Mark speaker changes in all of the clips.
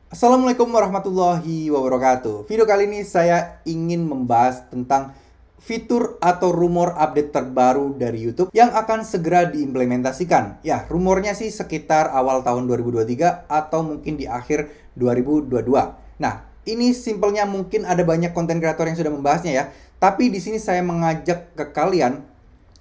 Speaker 1: Assalamualaikum warahmatullahi wabarakatuh. Video kali ini saya ingin membahas tentang fitur atau rumor update terbaru dari YouTube yang akan segera diimplementasikan. Ya, rumornya sih sekitar awal tahun 2023 atau mungkin di akhir 2022. Nah, ini simpelnya mungkin ada banyak konten kreator yang sudah membahasnya ya. Tapi di sini saya mengajak ke kalian,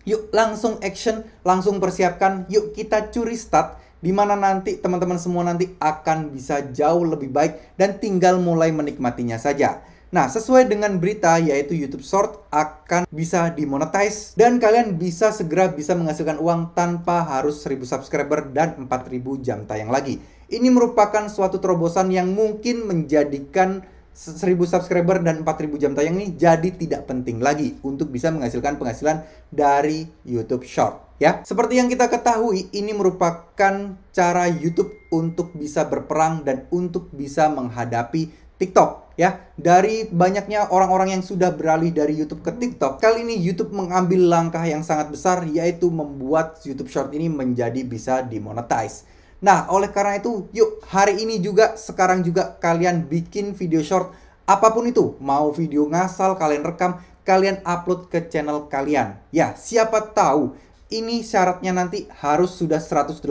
Speaker 1: yuk langsung action, langsung persiapkan, yuk kita curi start di mana nanti teman-teman semua nanti akan bisa jauh lebih baik dan tinggal mulai menikmatinya saja. Nah, sesuai dengan berita yaitu YouTube Short akan bisa dimonetize dan kalian bisa segera bisa menghasilkan uang tanpa harus 1000 subscriber dan 4000 jam tayang lagi. Ini merupakan suatu terobosan yang mungkin menjadikan 1000 subscriber dan 4000 jam tayang ini jadi tidak penting lagi untuk bisa menghasilkan penghasilan dari YouTube Short. Ya, seperti yang kita ketahui, ini merupakan cara YouTube untuk bisa berperang dan untuk bisa menghadapi TikTok. Ya, dari banyaknya orang-orang yang sudah beralih dari YouTube ke TikTok, kali ini YouTube mengambil langkah yang sangat besar, yaitu membuat YouTube Short ini menjadi bisa dimonetize. Nah, oleh karena itu, yuk hari ini juga, sekarang juga kalian bikin video short apapun itu. Mau video ngasal, kalian rekam, kalian upload ke channel kalian. Ya, siapa tahu ini syaratnya nanti harus sudah 180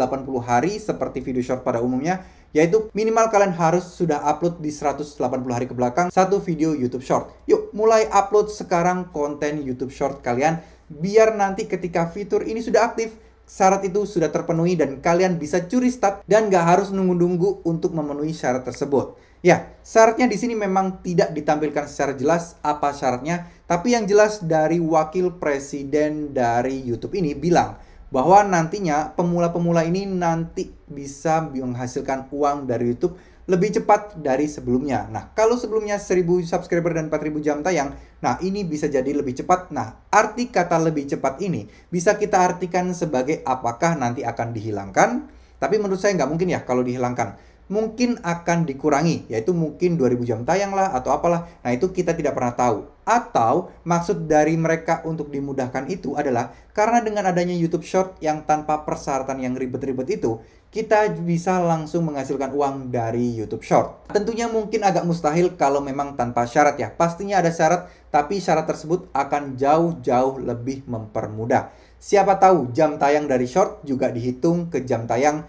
Speaker 1: hari seperti video short pada umumnya, yaitu minimal kalian harus sudah upload di 180 hari ke belakang satu video YouTube Short. Yuk, mulai upload sekarang konten YouTube Short kalian, biar nanti ketika fitur ini sudah aktif, syarat itu sudah terpenuhi dan kalian bisa curi start dan gak harus nunggu-nunggu untuk memenuhi syarat tersebut. Ya, syaratnya di sini memang tidak ditampilkan secara jelas apa syaratnya, tapi yang jelas dari wakil presiden dari YouTube ini bilang bahwa nantinya pemula-pemula ini nanti bisa menghasilkan uang dari YouTube lebih cepat dari sebelumnya. Nah, kalau sebelumnya 1000 subscriber dan 4000 jam tayang, nah ini bisa jadi lebih cepat. Nah, arti kata lebih cepat ini bisa kita artikan sebagai apakah nanti akan dihilangkan, tapi menurut saya nggak mungkin ya kalau dihilangkan. Mungkin akan dikurangi, yaitu mungkin 2000 jam tayang lah atau apalah. Nah, itu kita tidak pernah tahu. Atau maksud dari mereka untuk dimudahkan itu adalah karena dengan adanya YouTube Short yang tanpa persyaratan yang ribet-ribet itu, kita bisa langsung menghasilkan uang dari YouTube Short. Tentunya mungkin agak mustahil kalau memang tanpa syarat ya. Pastinya ada syarat, tapi syarat tersebut akan jauh-jauh lebih mempermudah. Siapa tahu jam tayang dari Short juga dihitung ke jam tayang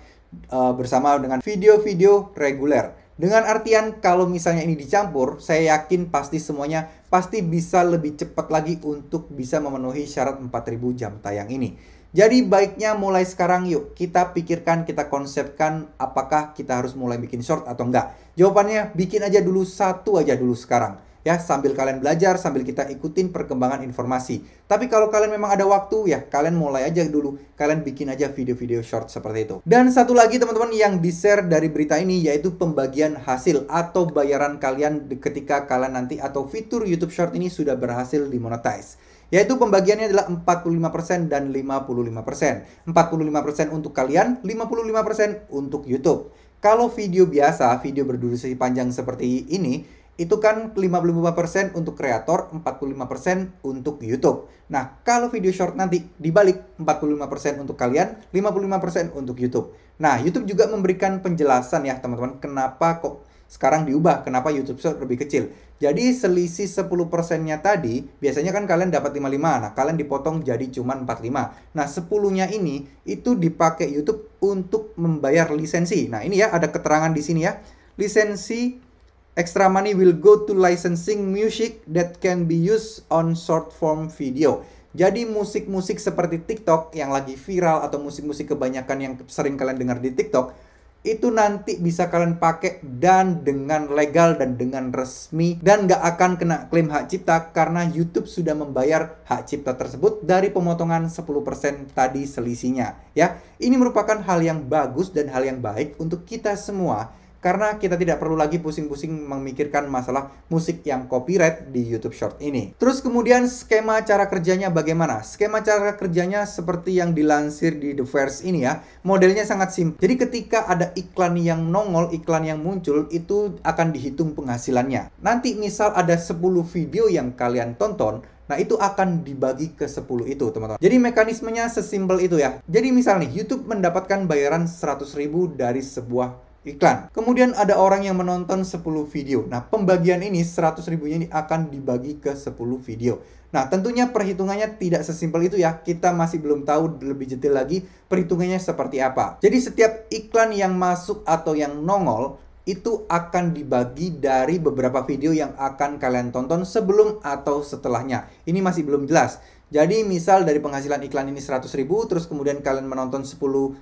Speaker 1: bersama dengan video-video reguler. Dengan artian kalau misalnya ini dicampur, saya yakin pasti semuanya pasti bisa lebih cepat lagi untuk bisa memenuhi syarat 4000 jam tayang ini. Jadi baiknya mulai sekarang yuk kita pikirkan, kita konsepkan apakah kita harus mulai bikin short atau enggak. Jawabannya bikin aja dulu satu aja dulu sekarang. Ya, sambil kalian belajar, sambil kita ikutin perkembangan informasi. Tapi kalau kalian memang ada waktu, ya kalian mulai aja dulu. Kalian bikin aja video-video short seperti itu. Dan satu lagi teman-teman yang di-share dari berita ini, yaitu pembagian hasil atau bayaran kalian ketika kalian nanti atau fitur YouTube Short ini sudah berhasil dimonetize. Yaitu pembagiannya adalah 45% dan 55%. 45% untuk kalian, 55% untuk YouTube. Kalau video biasa, video berdurasi panjang seperti ini, itu kan 55% untuk kreator, 45% untuk YouTube. Nah, kalau video short nanti dibalik 45% untuk kalian, 55% untuk YouTube. Nah, YouTube juga memberikan penjelasan ya teman-teman, kenapa kok sekarang diubah, kenapa YouTube Short lebih kecil. Jadi selisih 10%-nya tadi, biasanya kan kalian dapat 55, nah kalian dipotong jadi cuma 45. Nah, 10-nya ini itu dipakai YouTube untuk membayar lisensi. Nah, ini ya ada keterangan di sini ya. Lisensi extra money will go to licensing music that can be used on short form video. Jadi musik-musik seperti TikTok yang lagi viral atau musik-musik kebanyakan yang sering kalian dengar di TikTok, itu nanti bisa kalian pakai dan dengan legal dan dengan resmi dan nggak akan kena klaim hak cipta karena YouTube sudah membayar hak cipta tersebut dari pemotongan 10% tadi selisihnya. Ya, ini merupakan hal yang bagus dan hal yang baik untuk kita semua. Karena kita tidak perlu lagi pusing-pusing memikirkan masalah musik yang copyright di YouTube Short ini. Terus kemudian skema cara kerjanya bagaimana? Skema cara kerjanya seperti yang dilansir di The Verge ini ya. Modelnya sangat simpel. Jadi ketika ada iklan yang nongol, iklan yang muncul, itu akan dihitung penghasilannya. Nanti misal ada 10 video yang kalian tonton, nah itu akan dibagi ke 10 itu teman-teman. Jadi mekanismenya sesimpel itu ya. Jadi misal nih YouTube mendapatkan bayaran 100.000 dari sebuah iklan. Kemudian ada orang yang menonton 10 video. Nah, pembagian ini 100 ribunya ini akan dibagi ke 10 video. Nah, tentunya perhitungannya tidak sesimpel itu ya. Kita masih belum tahu lebih detail lagi perhitungannya seperti apa. Jadi setiap iklan yang masuk atau yang nongol itu akan dibagi dari beberapa video yang akan kalian tonton sebelum atau setelahnya. Ini masih belum jelas. Jadi misal dari penghasilan iklan ini 100 ribu, terus kemudian kalian menonton 10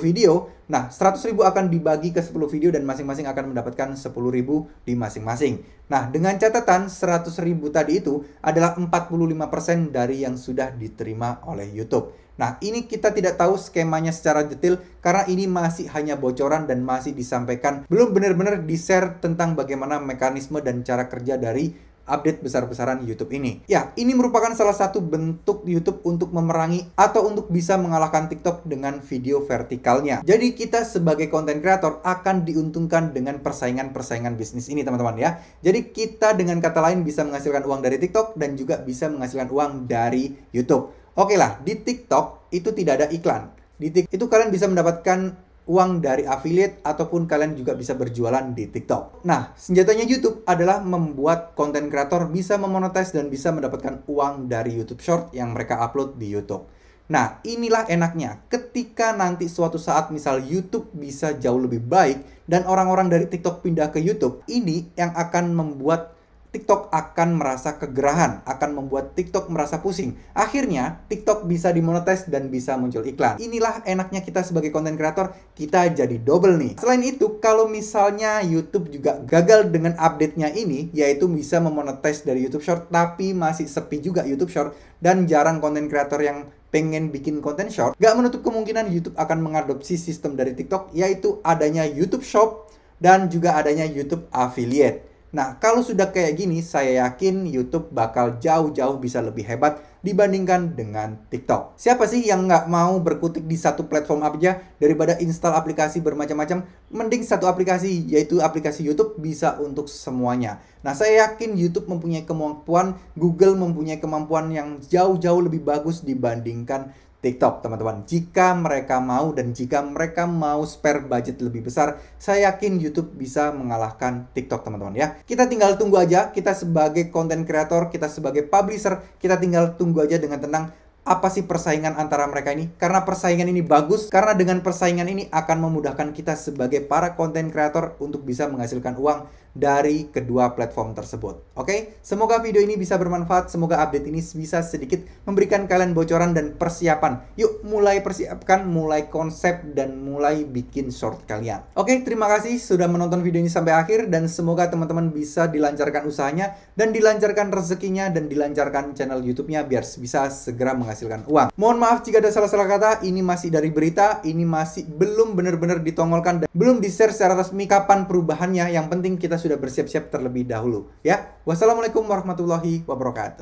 Speaker 1: video, nah 100 ribu akan dibagi ke 10 video dan masing-masing akan mendapatkan 10 ribu di masing-masing. Nah, dengan catatan 100 ribu tadi itu adalah 45% dari yang sudah diterima oleh YouTube. Nah, ini kita tidak tahu skemanya secara detail karena ini masih hanya bocoran dan masih disampaikan. Belum benar-benar di-share tentang bagaimana mekanisme dan cara kerja dari update besar-besaran YouTube ini. Ya, ini merupakan salah satu bentuk YouTube untuk memerangi atau untuk bisa mengalahkan TikTok dengan video vertikalnya. Jadi kita sebagai content creator akan diuntungkan dengan persaingan-persaingan bisnis ini, teman-teman ya. Jadi kita dengan kata lain bisa menghasilkan uang dari TikTok dan juga bisa menghasilkan uang dari YouTube. Oke lah, di TikTok itu tidak ada iklan. Di TikTok itu kalian bisa mendapatkan uang dari affiliate ataupun kalian juga bisa berjualan di TikTok. Nah, senjatanya YouTube adalah membuat konten kreator bisa memonetize dan bisa mendapatkan uang dari YouTube Short yang mereka upload di YouTube. Nah, inilah enaknya. Ketika nanti suatu saat misal YouTube bisa jauh lebih baik dan orang-orang dari TikTok pindah ke YouTube, ini yang akan membuat TikTok akan merasa kegerahan, akan membuat TikTok merasa pusing. Akhirnya, TikTok bisa dimonetize dan bisa muncul iklan. Inilah enaknya kita sebagai content creator, kita jadi double nih. Selain itu, kalau misalnya YouTube juga gagal dengan update-nya ini, yaitu bisa memonetize dari YouTube Short, tapi masih sepi juga YouTube Short, dan jarang content creator yang pengen bikin konten short, gak menutup kemungkinan YouTube akan mengadopsi sistem dari TikTok, yaitu adanya YouTube Shop dan juga adanya YouTube Affiliate. Nah, kalau sudah kayak gini, saya yakin YouTube bakal jauh-jauh bisa lebih hebat dibandingkan dengan TikTok. Siapa sih yang nggak mau berkutik di satu platform aja daripada install aplikasi bermacam-macam? Mending satu aplikasi, yaitu aplikasi YouTube bisa untuk semuanya. Nah, saya yakin YouTube mempunyai kemampuan, Google mempunyai kemampuan yang jauh-jauh lebih bagus dibandingkan TikTok, teman-teman. Jika mereka mau dan jika mereka mau spare budget lebih besar, saya yakin YouTube bisa mengalahkan TikTok, teman-teman ya. Kita tinggal tunggu aja, kita sebagai content creator, kita sebagai publisher, kita tinggal tunggu aja dengan tenang apa sih persaingan antara mereka ini. Karena persaingan ini bagus, karena dengan persaingan ini akan memudahkan kita sebagai para content creator untuk bisa menghasilkan uang dari kedua platform tersebut. Oke, semoga video ini bisa bermanfaat, semoga update ini bisa sedikit memberikan kalian bocoran dan persiapan. Yuk mulai persiapkan, mulai konsep dan mulai bikin short kalian. Oke, terima kasih sudah menonton video ini sampai akhir dan semoga teman-teman bisa dilancarkan usahanya dan dilancarkan rezekinya dan dilancarkan channel YouTube-nya biar bisa segera menghasilkan uang. Mohon maaf jika ada salah-salah kata, ini masih dari berita, ini masih belum benar-benar ditongolkan dan belum di-share secara resmi kapan perubahannya. Yang penting kita sudah bersiap-siap terlebih dahulu ya. Wassalamualaikum warahmatullahi wabarakatuh.